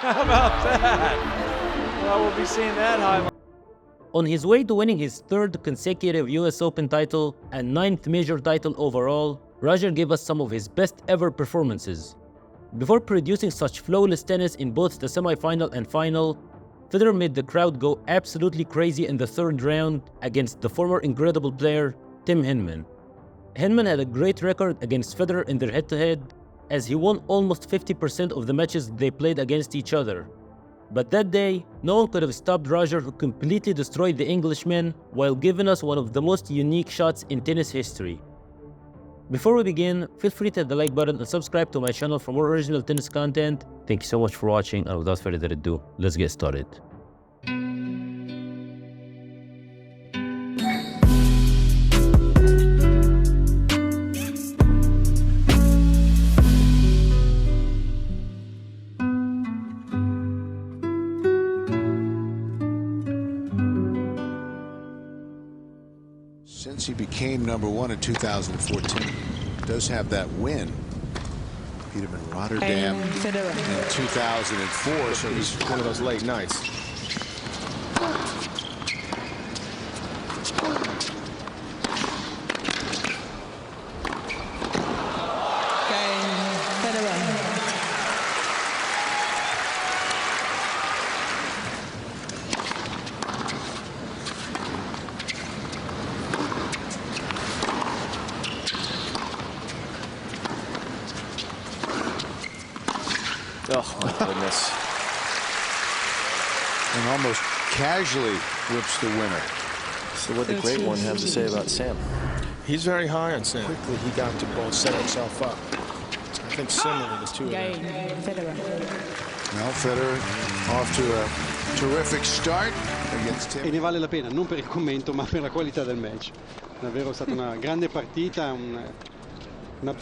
How about that? Well, we'll be seeing that high. On his way to winning his third consecutive US Open title and ninth major title overall, Roger gave us some of his best ever performances. Before producing such flawless tennis in both the semi-final and final, Federer made the crowd go absolutely crazy in the third round against the former incredible player, Tim Henman. Henman had a great record against Federer in their head-to-head, as he won almost 50% of the matches they played against each other. But that day, no one could have stopped Roger, who completely destroyed the Englishman while giving us one of the most unique shots in tennis history. Before we begin, feel free to hit the like button and subscribe to my channel for more original tennis content. Thank you so much for watching, and without further ado, let's get started. Since he became #1 in 2014, does have that win. Beat him in Rotterdam in 2004, so he's one of those late nights. Oh, my goodness. And almost casually whips the winner. So what the great one have to say about Sam? He's very high on Sam. Quickly he got to both set himself up. I think similarly the two of them. Well, Federer off to a terrific start against Tim. E ne vale la pena, non per il commento, ma per la qualità del match. Davvero è stata una grande partita, una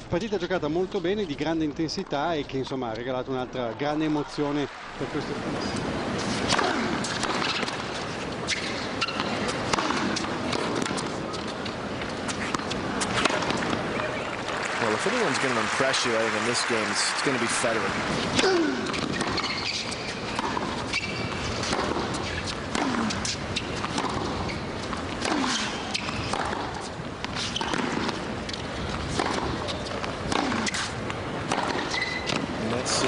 partita giocata molto bene, di grande intensità e che insomma ha regalato un'altra grande emozione per questo tennis. Well, if anyone's going to impress you, I think in this game, it's going to be Federer. It's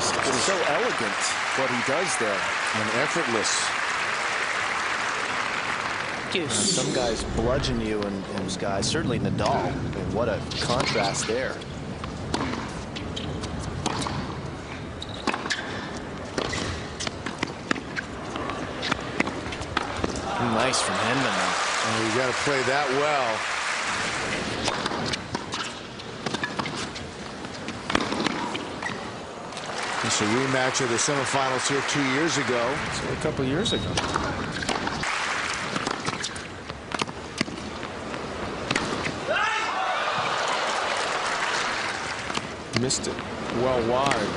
so elegant what he does there. And effortless. Some guys bludgeon you, and those guys, certainly Nadal. I mean, what a contrast there. Nice from Henman, though. Oh, you got to play that well. It's a rematch of the semifinals here 2 years ago. So a couple years ago. Missed it well wide.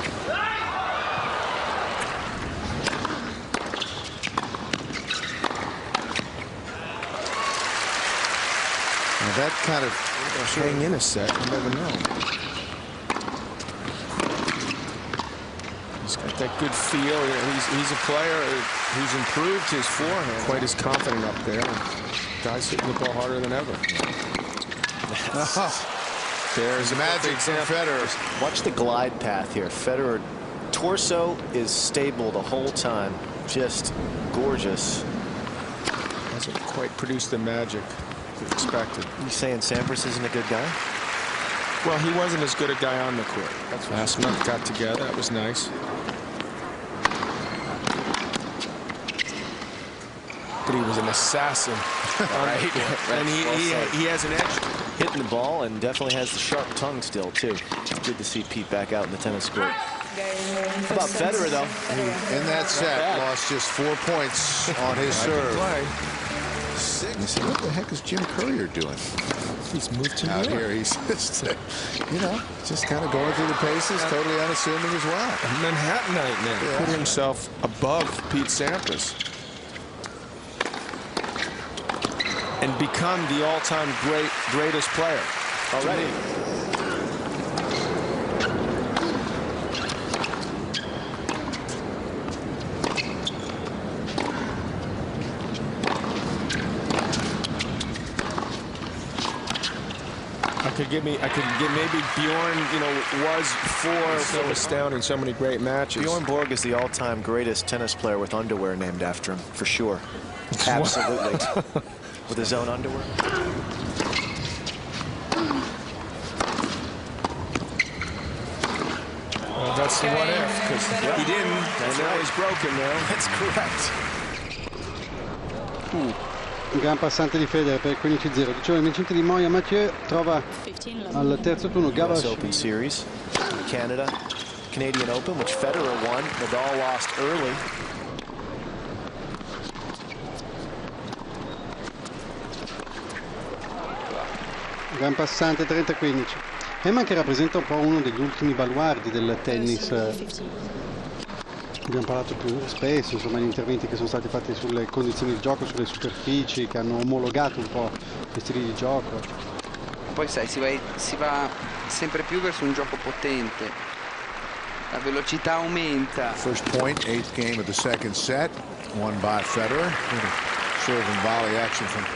Now that kind of Hang in a set, you never know. He's got that good feel. He's a player who's improved his forehand. Quite as confident up there. Guys hitting the ball harder than ever. There's a magic from Federer. Watch the glide path here. Federer torso is stable the whole time. Just gorgeous. Hasn't quite produced the magic expected. You saying Sampras isn't a good guy? Well, he wasn't as good a guy on the court. Last month got together. That was nice. But he was an assassin. Right. And he has an edge. Hitting the ball, and definitely has the sharp tongue still, too. It's good to see Pete back out in the tennis court. How about Federer, though? In that set, lost just 4 points on his serve. You say, what the heck is Jim Courier doing? He's moved to out here. He's just, you know, just kind of going through the paces, totally unassuming as well. A Manhattanite now. Yeah. Put himself above Pete Sampras. And become the all-time greatest player already. maybe Bjorn, you know, was so astounding, so many great matches. Bjorn Borg is the all-time greatest tennis player with underwear named after him, for sure. Absolutely. With his own underwear. Well, that's the what if, because he didn't, and now he's broken now. That's correct. Un gran passante di Federer per il 15-0. Dicevo, il vincente di Moya Mathieu trova al terzo turno US Open Series, Canada, Canadian Open, which Federer won. Nadal lost early. Gran passante 30-15. Emma che rappresenta un po' uno degli ultimi baluardi del tennis. Abbiamo parlato più spesso, insomma, gli interventi che sono stati fatti sulle condizioni di gioco, sulle superfici, che hanno omologato un po' gli stili di gioco. Poi sai, si va sempre più verso un gioco potente. La velocità aumenta. First point, 8th game of the second set, won by Federer. Serve and volley action from,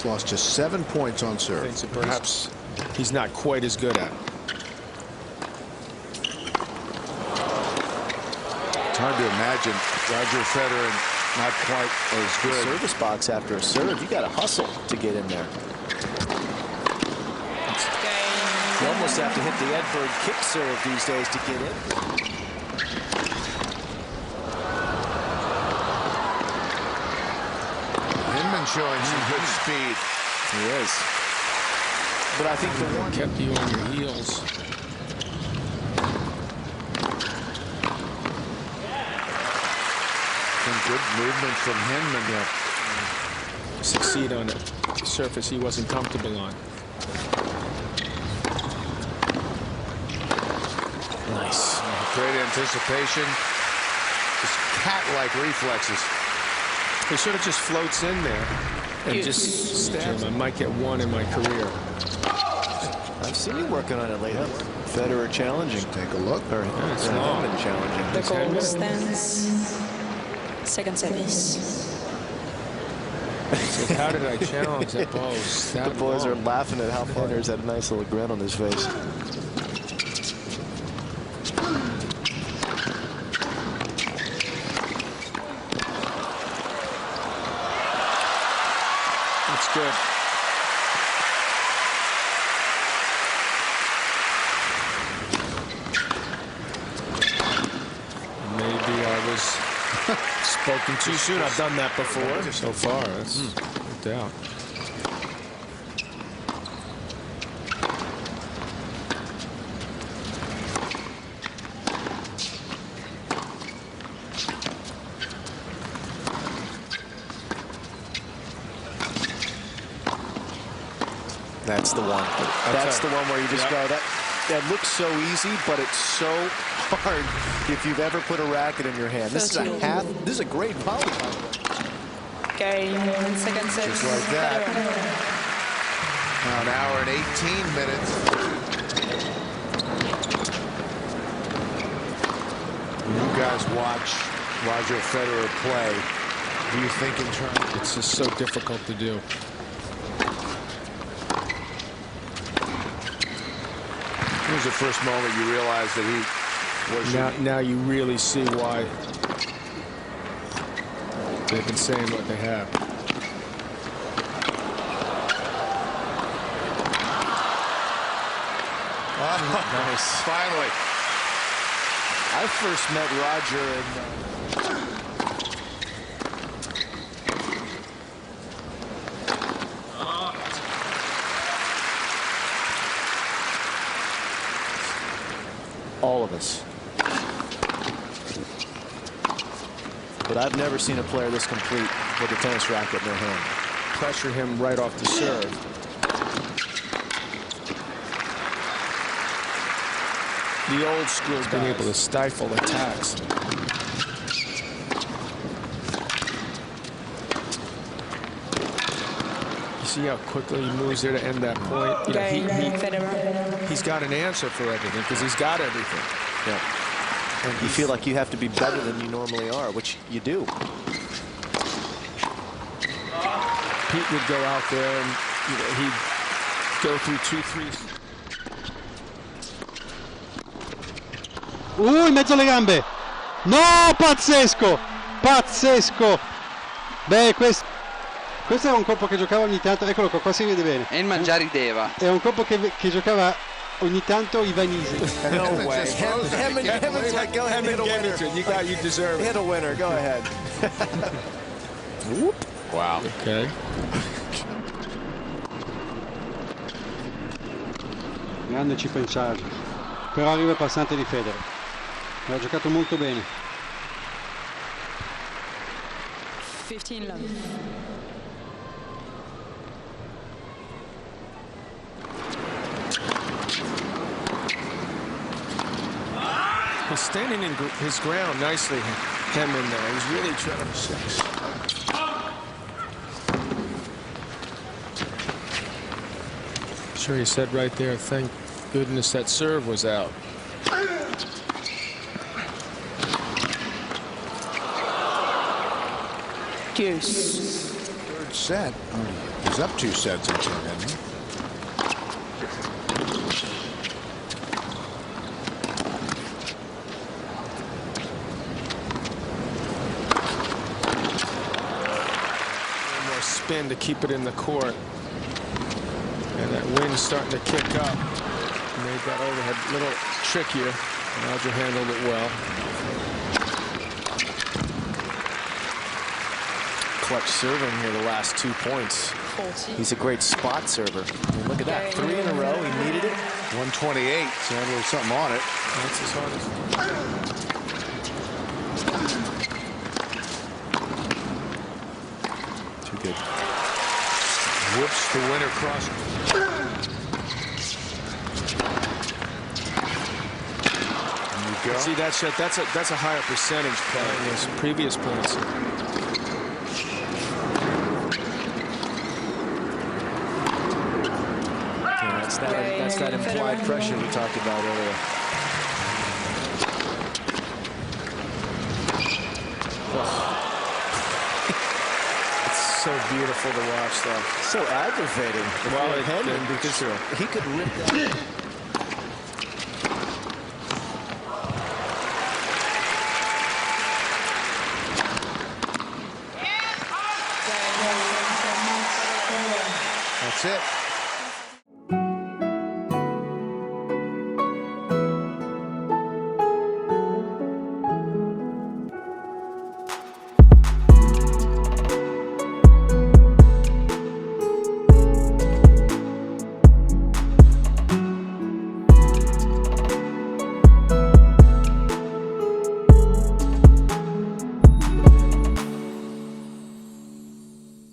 lost just 7 points on serve. Things that perhaps he's not quite as good at. It's hard to imagine Roger Federer not quite as good. Service box after a serve, you got to hustle to get in there. You almost have to hit the Edberg kick serve these days to get in. Hinman showing some good speed. He is. But I think the one kept you on your heels. Good movement from Hinman to succeed on a surface he wasn't comfortable on. Nice. Great anticipation. Just cat-like reflexes. He sort of just floats in there and just stabs. I might get one in my career. I've seen you working on it lately. Federer challenging. Take a look. Or it's long. Hinman challenging. The call stands. Second service. So how did I challenge that ball? The boys are laughing at how Federer's had a nice little grin on his face. That's good. Maybe I was spoken too soon. I've done that before. So far, that's no doubt. That's the one. That's the one where you just go, that looks so easy, but it's so hard if you've ever put a racket in your hand. This is a this is a great volley. Okay, second set. Just like that. Now an hour and 18 minutes. You guys watch Roger Federer play. Do you think in terms? It's just so difficult to do. When was the first moment you realized that he was... Now you really see why they've been saying what they have. Oh, nice. Finally. I first met Roger in... all of us. But I've never seen a player this complete with a tennis racket in their hand. Pressure him right off the serve. The old school has been able to stifle attacks. You see how quickly he moves there to end that point? You know, he's got an answer for everything because he's got everything. Yeah. And you feel like you have to be better than you normally are, which you do. Pete would go out there and he'd go through 2-3 In mezzo alle gambe. No, pazzesco! Pazzesco! Beh, questo era un colpo che giocava ogni tanto. Eccolo qua si vede bene. E il mangiare rideva. È un colpo che giocava ogni tanto Ivanisi. No way. Hammond's like, go ahead, hit a winner. You deserve it. Hit a winner, go ahead. Wow. Okay. Grande chip in charge. Però arriva il passante di Federer. Ha giocato molto bene. 15-love. He's standing in his ground nicely, Hammond there. He's really trying to... 6. Sure, he said right there, thank goodness that serve was out. Deuce. Third set. Oh, he's up 2 sets in 10, isn't he? One more spin to keep it in the court. And that wind's starting to kick up. Made that overhead a little trickier. Roger handled it well. Clutch serving here the last 2 points. 40. He's a great spot server. I mean, look at that, 3 in a row. He needed it. 128. So had a little something on it. That's his hardest. Too good. Whoops the winner cross. There you go. See that shot? That's a higher percentage play than his previous points. Yeah, that's that implied pressure we talked about earlier. It's so beautiful to watch, though. So aggravating. Well, Because he could rip that.